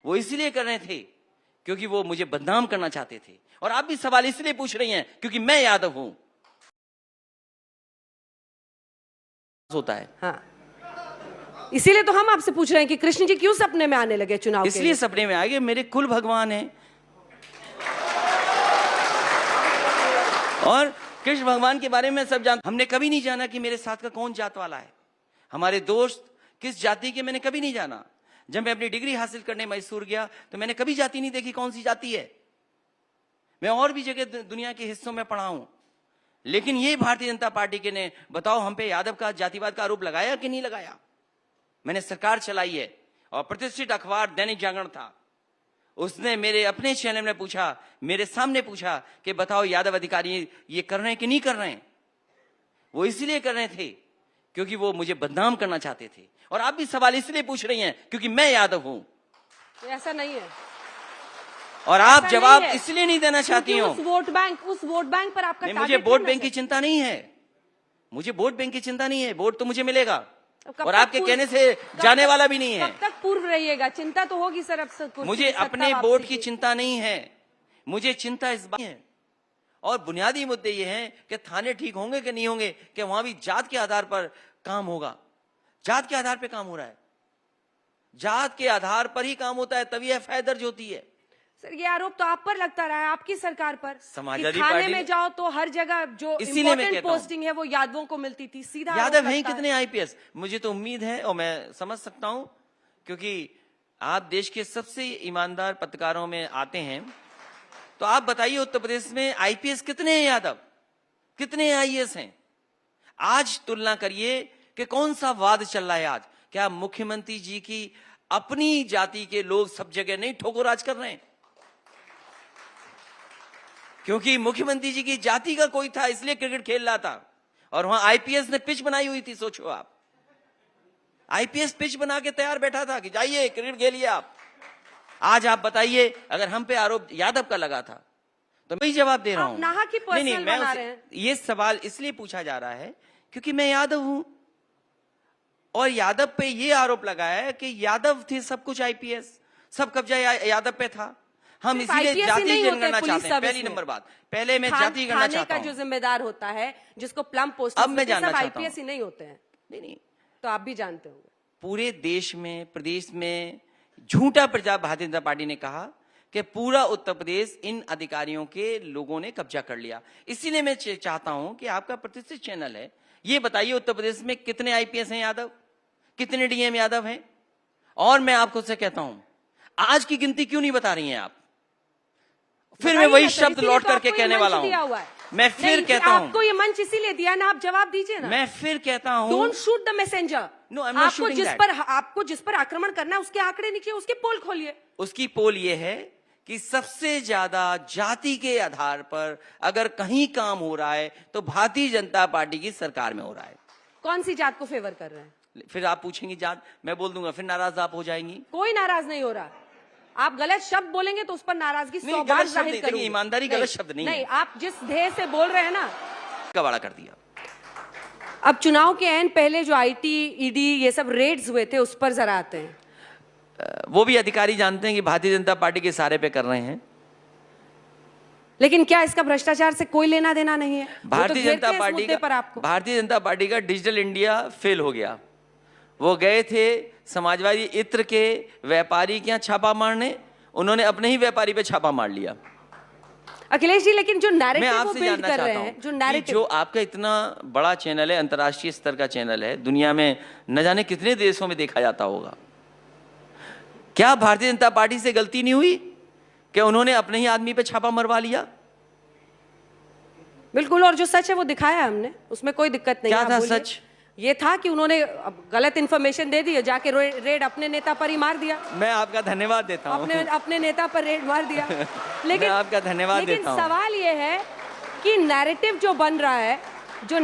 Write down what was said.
वो इसलिए कर रहे थे क्योंकि वो मुझे बदनाम करना चाहते थे। और आप भी सवाल इसलिए पूछ रही हैं क्योंकि मैं यादव हूं। होता है हाँ, इसीलिए तो हम आपसे पूछ रहे हैं कि कृष्ण जी क्यों सपने में आने लगे चुनाव के लिए? इसलिए सपने में आ गए, मेरे कुल भगवान हैं। और कृष्ण भगवान के बारे में सब जानते। हमने कभी नहीं जाना कि मेरे साथ का कौन जात वाला है, हमारे दोस्त किस जाति के, मैंने कभी नहीं जाना। जब मैं अपनी डिग्री हासिल करने मैसूर गया तो मैंने कभी जाति नहीं देखी कौन सी जाति है। मैं और भी जगह दुनिया के हिस्सों में पढ़ा हूं, लेकिन ये भारतीय जनता पार्टी के ने बताओ हम पे यादव का जातिवाद का आरोप लगाया कि नहीं लगाया। मैंने सरकार चलाई है और प्रतिष्ठित अखबार दैनिक जागरण था, उसने मेरे अपने चैनल में पूछा, मेरे सामने पूछा कि बताओ यादव अधिकारी ये कर रहे हैं कि नहीं कर रहे हैं। वो इसलिए कर रहे थे क्योंकि वो मुझे बदनाम करना चाहते थे। और आप भी सवाल इसलिए पूछ रही हैं क्योंकि मैं यादव हूं। तो ऐसा नहीं है और आप जवाब इसलिए नहीं देना चाहती हो। उस वोट बैंक पर आपका मुझे वोट बैंक की चिंता नहीं है, मुझे वोट बैंक की चिंता नहीं है। वोट तो मुझे मिलेगा और आपके कहने से जाने वाला भी नहीं है। कब तक पूर्व रहिएगा? चिंता तो होगी सर अब। मुझे अपने वोट की चिंता नहीं है, मुझे चिंता इस बात है। और बुनियादी मुद्दे ये हैं कि थाने ठीक होंगे कि नहीं होंगे, कि वहां भी जात के आधार पर काम होगा। जात के आधार पर काम हो रहा है, जात के आधार पर ही काम होता है, तभी एफआईआर दर्ज होती है। सर ये आरोप तो आप पर लगता रहा है, आपकी सरकार पर। समाजवादी थाने पार्टी में जाओ तो हर जगह जो इम्पोर्टेंट पोस्टिंग है वो यादवों को मिलती थी। सीधा यादव हैं कितने आईपीएस? मुझे तो उम्मीद है और मैं समझ सकता हूं, क्योंकि आप देश के सबसे ईमानदार पत्रकारों में आते हैं। तो आप बताइए उत्तर प्रदेश में आईपीएस कितने हैं यादव, कितने आईएएस हैं? आज तुलना करिए कि कौन सा वाद चल रहा है आज। क्या मुख्यमंत्री जी की अपनी जाति के लोग सब जगह नहीं ठोकोराज कर रहे हैं? क्योंकि मुख्यमंत्री जी की जाति का कोई था इसलिए क्रिकेट खेल रहा था, और वहां आईपीएस ने पिच बनाई हुई थी। सोचो आप, आईपीएस पिच बना के तैयार बैठा था कि जाइए क्रिकेट खेलिए आप। आज आप बताइए, अगर हम पे आरोप यादव का लगा था तो मैं ही जवाब दे रहा हूं। नहीं, मैं ये सवाल इसलिए पूछा जा रहा है क्योंकि मैं यादव हूं और यादव पे ये आरोप लगाया है कि यादव थे सब कुछ, आईपीएस सब कब्जा यादव पे था। हम इसीलिए जाति जनगणना चाहते हैं। पहली नंबर बात, पहले मैं जाति गणना चाहता हूं। जो जिम्मेदार होता है, जिसको प्लम पोस्ट, अब मैं जानना चाहता हूं। आईपीएस ही नहीं होते हैं। नहीं, तो आप भी जानते होंगे पूरे देश में, प्रदेश में झूठा प्रचार भारतीय जनता पार्टी ने कहा कि पूरा उत्तर प्रदेश इन अधिकारियों के लोगों ने कब्जा कर लिया। इसीलिए मैं चाहता हूं कि आपका प्रतिष्ठित चैनल है, ये बताइए उत्तर प्रदेश में कितने आईपीएस हैं यादव, कितने डीएम यादव हैं? और मैं आपको से कहता हूं, आज की गिनती क्यों नहीं बता रही हैं आप? फिर मैं वही शब्द लौट करके कहने वाला हूं। मैं फिर कहता हूं, आपको ये मंच इसीलिए दिया ना, आप जवाब दीजिए ना। मैं फिर कहता हूं, don't shoot the messenger. No, I am not shooting that. आपको जिस पर आक्रमण करना है उसके आंकड़े नीचे, उसकी पोल खोलिए। उसकी पोल ये है कि सबसे ज्यादा जाति के आधार पर अगर कहीं काम हो रहा है तो भारतीय जनता पार्टी की सरकार में हो रहा है। कौन सी जात को फेवर कर रहे हैं? फिर आप पूछेंगी जात, मैं बोल दूंगा, फिर नाराज आप हो जाएंगी। कोई नाराज नहीं हो रहा। आप गलत शब्द बोलेंगे तो उस पर नाराजगी 100 बार जाहिर करूंगी। ईमानदारी गलत शब्द नहीं है। आप जिस ध्येय से बोल रहे हैं ना, कबाड़ा कर दिया। अब चुनाव के एन पहले जो आईटी, ईडी ये सब रेड्स हुए थे, उस पर जरा आते हैं। वो भी अधिकारी जानते हैं कि भारतीय जनता पार्टी के इशारे पे कर रहे हैं, लेकिन क्या इसका भ्रष्टाचार से कोई लेना देना नहीं है? भारतीय जनता पार्टी का डिजिटल इंडिया फेल हो गया। वो गए थे समाजवादी इत्र के व्यापारी के यहाँ छापा मारने, उन्होंने अपने ही व्यापारी पे छापा मार लिया। अखिलेश जी, लेकिन जो नैरेटिव मैं वो आपसे बिल्ड जानना कर चाहता रहे हैं, हूं जो आपका इतना बड़ा चैनल है, अंतर्राष्ट्रीय स्तर का चैनल है, दुनिया में न जाने कितने देशों में देखा जाता होगा, क्या भारतीय जनता पार्टी से गलती नहीं हुई कि उन्होंने अपने ही आदमी पे छापा मरवा लिया? बिल्कुल, और जो सच है वो दिखाया हमने, उसमें कोई दिक्कत नहीं। क्या था सच? ये था कि उन्होंने गलत इन्फॉर्मेशन दे दी, जाके रेड अपने नेता पर ही मार दिया। मैं आपका धन्यवाद देता हूं। अपने नेता पर रेड मार दिया। मैं आपका धन्यवाद देता हूं। सवाल ये है कि नैरेटिव जो बन रहा है, जो